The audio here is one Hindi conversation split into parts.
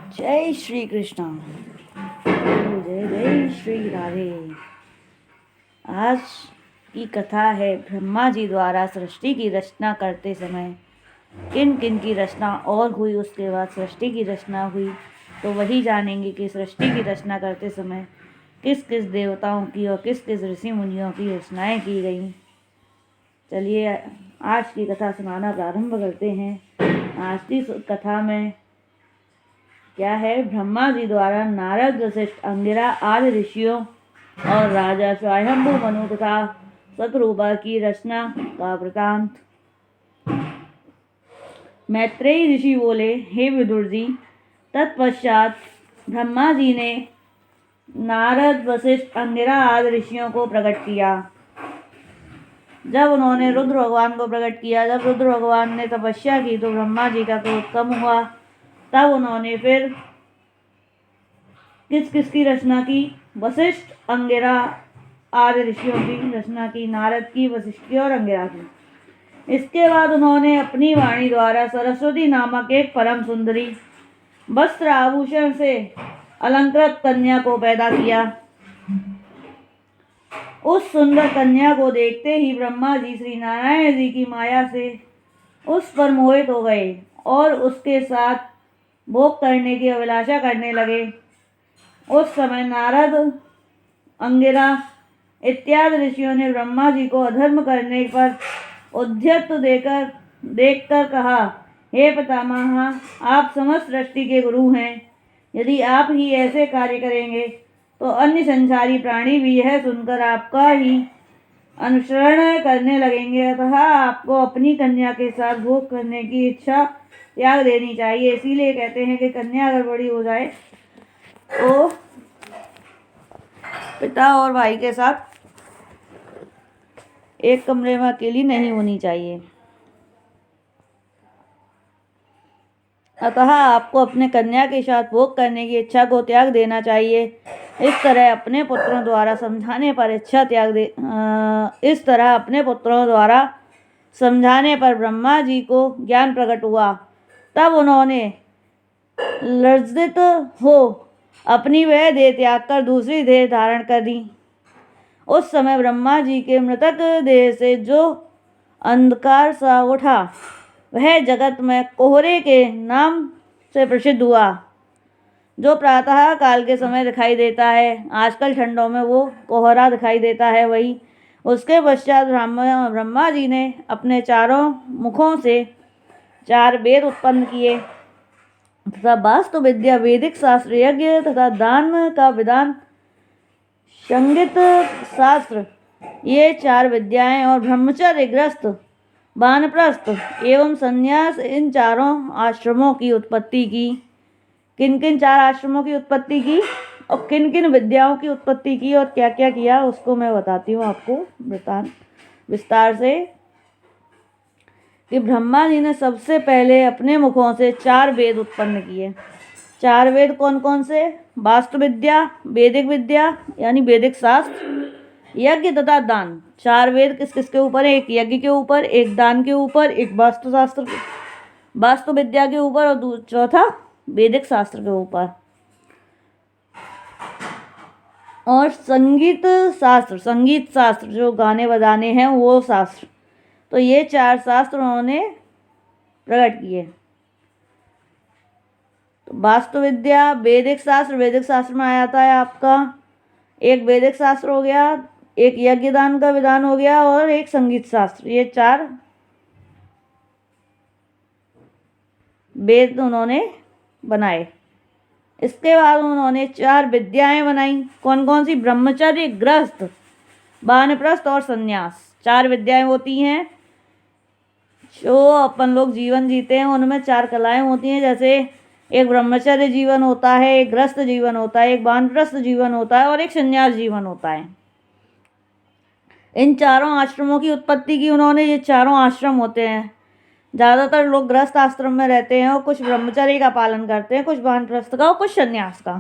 जय श्री कृष्ण। जय जय श्री राधे। आज की कथा है ब्रह्मा जी द्वारा सृष्टि की रचना करते समय किन किन की रचना और हुई, उसके बाद सृष्टि की रचना हुई। तो वही जानेंगे कि सृष्टि की रचना करते समय किस किस देवताओं की और किस किस ऋषि मुनियों की रचनाएं की गई। चलिए आज की कथा सुनाना प्रारंभ करते हैं। आज की कथा में क्या है, ब्रह्मा जी द्वारा नारद, वशिष्ठ, अंगिरा आदि ऋषियों और राजा स्वयंभू मनु तथा शतरूपा की रचना का वृतांत। मैत्रेयी ऋषि बोले, हे विदुर जी, तत्पश्चात ब्रह्मा जी ने नारद, वशिष्ठ, अंगिरा आदि ऋषियों को प्रकट किया। जब उन्होंने रुद्र भगवान को प्रकट किया, जब रुद्र भगवान ने तपस्या की तो ब्रह्मा जी का क्रोध कम हुआ। तब उन्होंने फिर किस किस की रचना की? वशिष्ठ, अंगिरा आदि ऋषियों की रचना की, नारद की, वशिष्ठ की और अंगिरा की। इसके बाद उन्होंने अपनी वाणी द्वारा सरस्वती नामक एक परम सुंदरी वस्त्र आभूषण से अलंकृत कन्या को पैदा किया। उस सुंदर कन्या को देखते ही ब्रह्मा जी श्री नारायण जी की माया से उस पर मोहित हो गए और उसके साथ भोग करने की अभिलाषा करने लगे। उस समय नारद, अंगिरा इत्यादि ऋषियों ने ब्रह्मा जी को अधर्म करने पर उद्यत देखकर कहा, हे पितामह, आप समस्त सृष्टि के गुरु हैं। यदि आप ही ऐसे कार्य करेंगे तो अन्य संसारी प्राणी भी यह सुनकर आपका ही अनुसरण करने लगेंगे। अतः आपको अपनी कन्या के साथ भोग करने की इच्छा त्याग देनी चाहिए। इसीलिए कहते हैं कि कन्या अगर बड़ी हो जाए तो पिता और भाई के साथ एक कमरे में अकेली नहीं होनी चाहिए। अतः आपको अपने कन्या के साथ भोग करने की इच्छा को त्याग देना चाहिए। इस तरह अपने पुत्रों द्वारा समझाने पर ब्रह्मा जी को ज्ञान प्रकट हुआ। तब उन्होंने लज्जित हो अपनी वह देह त्याग कर दूसरी देह धारण कर दी। उस समय ब्रह्मा जी के मृतक देह से जो अंधकार सा उठा वह जगत में कोहरे के नाम से प्रसिद्ध हुआ, जो प्रातः काल के समय दिखाई देता है। आजकल ठंडों में वो कोहरा दिखाई देता है वही। उसके पश्चात ब्रह्मा जी ने अपने चारों मुखों से 4 वेद उत्पन्न किए तथा वास्तु विद्या, वैदिक शास्त्र, यज्ञ तथा दान का विधान, संगीत शास्त्र, ये 4 विद्याएं और ब्रह्मचर्य, गृहस्थ, वानप्रस्थ एवं संन्यास, इन चारों आश्रमों की उत्पत्ति की। किन किन 4 आश्रमों की उत्पत्ति की और किन किन विद्याओं की उत्पत्ति की और क्या क्या किया, उसको मैं बताती हूँ आपको वृतांत विस्तार से। कि ब्रह्मा जी ने सबसे पहले अपने मुखों से 4 वेद उत्पन्न किए। 4 वेद कौन कौन से? वास्तु विद्या, वैदिक विद्या यानी वैदिक शास्त्र, यज्ञ तथा दान। 4 वेद किस किस के ऊपर है? एक यज्ञ के ऊपर, एक दान के ऊपर, एक वास्तु विद्या के ऊपर और चौथा वैदिक शास्त्र के ऊपर। और संगीत शास्त्र जो गाने बजाने हैं वो शास्त्र। तो ये 4 शास्त्र उन्होंने प्रकट किए। तो वास्तु विद्या, वैदिक शास्त्र में आ जाता है आपका एक वैदिक शास्त्र हो गया, एक यज्ञ दान का विधान हो गया और एक संगीत शास्त्र। ये 4 वेद उन्होंने बनाए। इसके बाद उन्होंने 4 विद्याएं बनाई। कौन कौन सी? ब्रह्मचर्य, गृहस्थ, वानप्रस्थ और संन्यास। 4 विद्याएं होती हैं जो अपन लोग जीवन जीते हैं, उनमें 4 कलाएं होती हैं। जैसे एक ब्रह्मचर्य जीवन होता है, एक गृहस्थ जीवन होता है, एक वानप्रस्थ जीवन होता है और एक संन्यास जीवन होता है। इन चारों आश्रमों की उत्पत्ति की उन्होंने। ये चारों आश्रम होते हैं, ज़्यादातर लोग गृहस्थ आश्रम में रहते हैं और कुछ ब्रह्मचर्य का पालन करते हैं, कुछ वानप्रस्थ का और कुछ संन्यास का।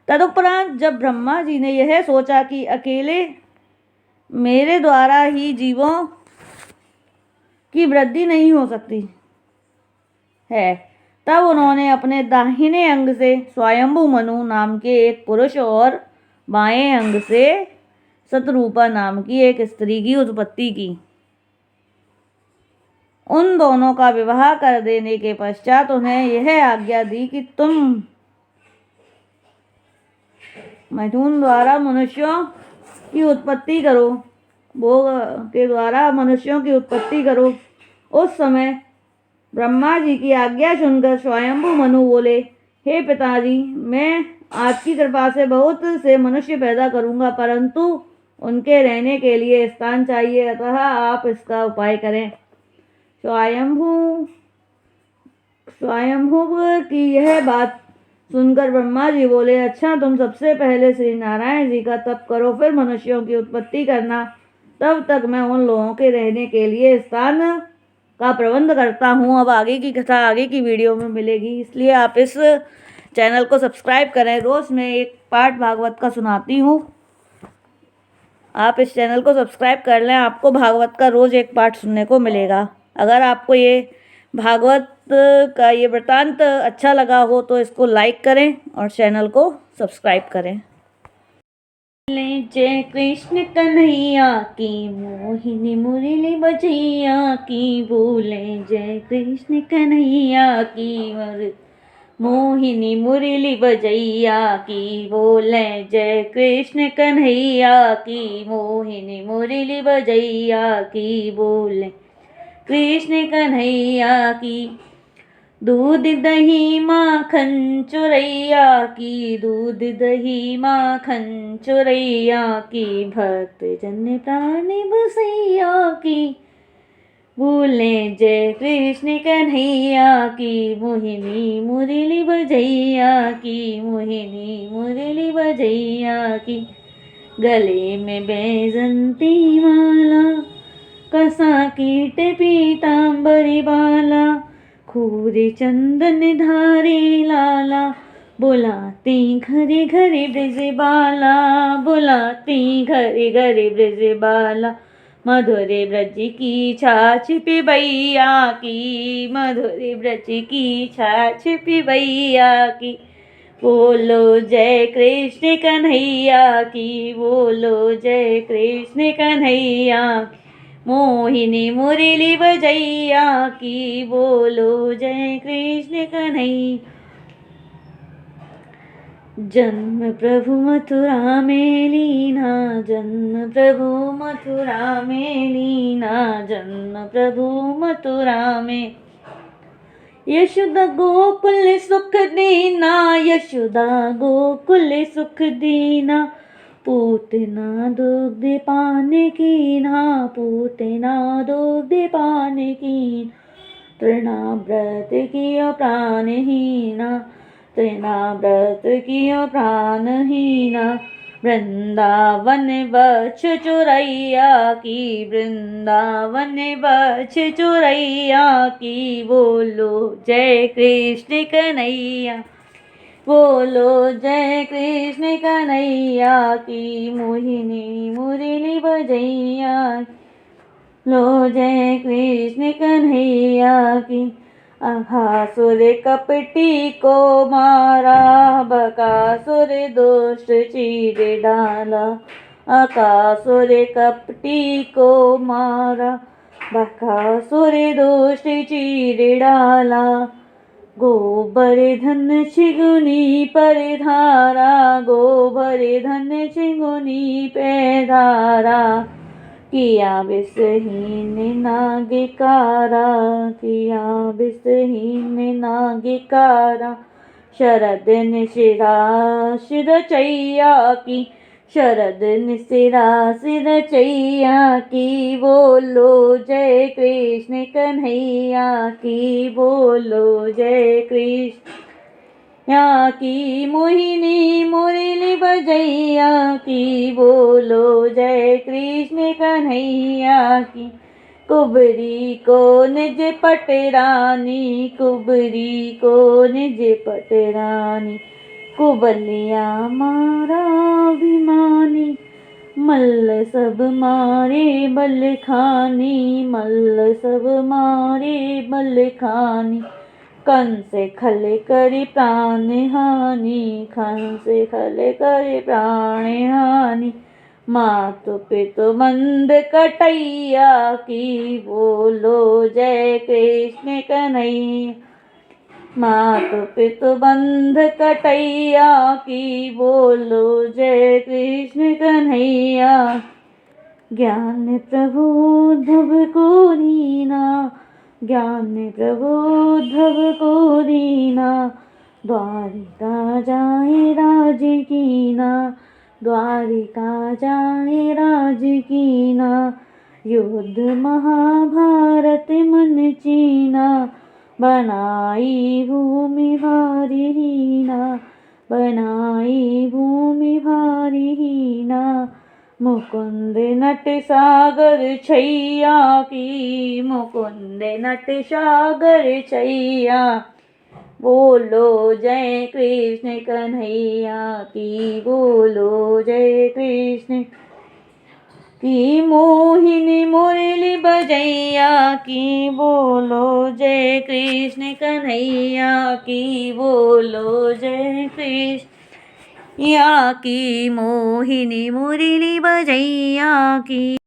तदुपरांत जब ब्रह्मा जी ने यह सोचा कि अकेले मेरे द्वारा ही जीवों की वृद्धि नहीं हो सकती है, तब उन्होंने अपने दाहिने अंग से स्वयंभू मनु नाम के एक पुरुष और बाएं अंग से शतरूपा नाम की एक स्त्री की उत्पत्ति की। उन दोनों का विवाह कर देने के पश्चात उन्हें यह आज्ञा दी कि तुम मैथुन द्वारा मनुष्यों की उत्पत्ति करो, भोग के द्वारा मनुष्यों की उत्पत्ति करो। उस समय ब्रह्मा जी की आज्ञा सुनकर स्वयंभू मनु बोले, हे पिताजी, मैं आपकी कृपा से बहुत से मनुष्य पैदा करूंगा, परंतु उनके रहने के लिए स्थान चाहिए, अतः आप इसका उपाय करें। स्वयंभू की यह बात सुनकर ब्रह्मा जी बोले, अच्छा, तुम सबसे पहले श्री नारायण जी का तप करो, फिर मनुष्यों की उत्पत्ति करना। तब तक मैं उन लोगों के रहने के लिए स्थान का प्रबंध करता हूँ। अब आगे की कथा आगे की वीडियो में मिलेगी, इसलिए आप इस चैनल को सब्सक्राइब करें। रोज मैं एक पाठ भागवत का सुनाती हूँ, आप इस चैनल को सब्सक्राइब कर लें, आपको भागवत का रोज एक पाठ सुनने को मिलेगा। अगर आपको ये भागवत का ये वृतांत अच्छा लगा हो तो इसको लाइक करें और चैनल को सब्सक्राइब करें। जय कृष्ण कन्हैया की, मोहिनी मुरली बजैया की बोले, जय कृष्ण कन्हैया की मोहिनी मुरली बजैया की बोले, जय कृष्ण कन्हैया की मोहिनी मुरली बजैया की बोले, कृष्ण कन्हैया की। दूध दही माखन चुरैया की, दूध दही माखन चुरैया की, भक्त जन प्राण बसैया की बोले, जय कृष्ण कन्हैया की मोहिनी मुरली बजैया की मोहिनी मुरली बजैया की। गले में बैजंती माला, कसा कीट पीतांबरी बाला, खूरी चंदन धारी लाला, बुलाती घरे घरे ब्रज बाला, बुलाती घरे घरे ब्रज बाला। मधुर ब्रज की छाछ पिबैया की, मधुर ब्रज की छाछ पिबैया की, बोलो जय कृष्ण कन्हैया की, बोलो जय कृष्ण कन्हैया। मोहिनी मुरली बजैया की, बोलो जय कृष्ण कन्हैया। जन्म प्रभु मथुरा में लीना, जन्म प्रभु मथुरा में लीना, जन्म प्रभु मथुरा में। यशोदा गोकुल सुख दीना, यशोदा गोकुल सुख दीना, पूतना दुग्ध पान कीना, पूतना दुग्ध पान कीना, तृणा व्रत किया प्राणहीना, तृणा व्रत किया प्राणहीना। वृंदावन बछ चुरैया की, वृंदावन बछ चुरैया की, बोलो जय कृष्ण कन्हैया, बोलो जय कृष्ण कन्हैया की मोहिनी मुरली बजैया, लो जय कृष्ण कन्हैया की। अघासुर कपटी को मारा, बकासुर दुष्ट चीर डाला, अकासुर कपटी को मारा, बकासुर दुष्ट चीर डाला। गोवर्धन छिगुनी पर धारा, गोवर्धन छिगुनी पे धारा, किया विषहीन नागिकारा, किया विषहीन नागिकारा। शरद निशिरा रचैया की, शरद निशिरा रचैया की, बोलो जय कृष्ण कन्हैया की, बोलो जय कृष्ण या की मोहिनी मुरली बजैया की, बोलो जय कृष्ण कन्हैया की। कुबरी को निज पटरानी, कुबरी को निज पटरानी, कुबलिया मारा अभिमानी, मल्ल सब मारे बल खानी, मल्ल सब मारे बल खानी। कंसे खले करी प्राण हानि, कंसे खले करी प्राण हानि। मातु पितु बंध कटैया की, बोलो जय कृष्ण कन्हैया। मातु पितु बंध कटैया की, बोलो जय कृष्ण कन्हैया। ज्ञान प्रभु धब को दीना, ज्ञान प्रभु धब को दीना। द्वारिका जाए राज कीना, द्वारिका जाए राज कीना। युद्ध महाभारत मन चीना, बनाई भूमि भारी हीना, बनाई भूमि भारी हीना। मुकुंद नट सागर छैया की, मुकुंद नट सागर छैया। बोलो जय कृष्ण कन्हैया की, बोलो जय कृष्ण की। मोहिनी मुरली बजैया की, बोलो जय कृष्ण कन्हैया की, बोलो जय कृष्ण या की। मोहिनी मुरली बजैया की।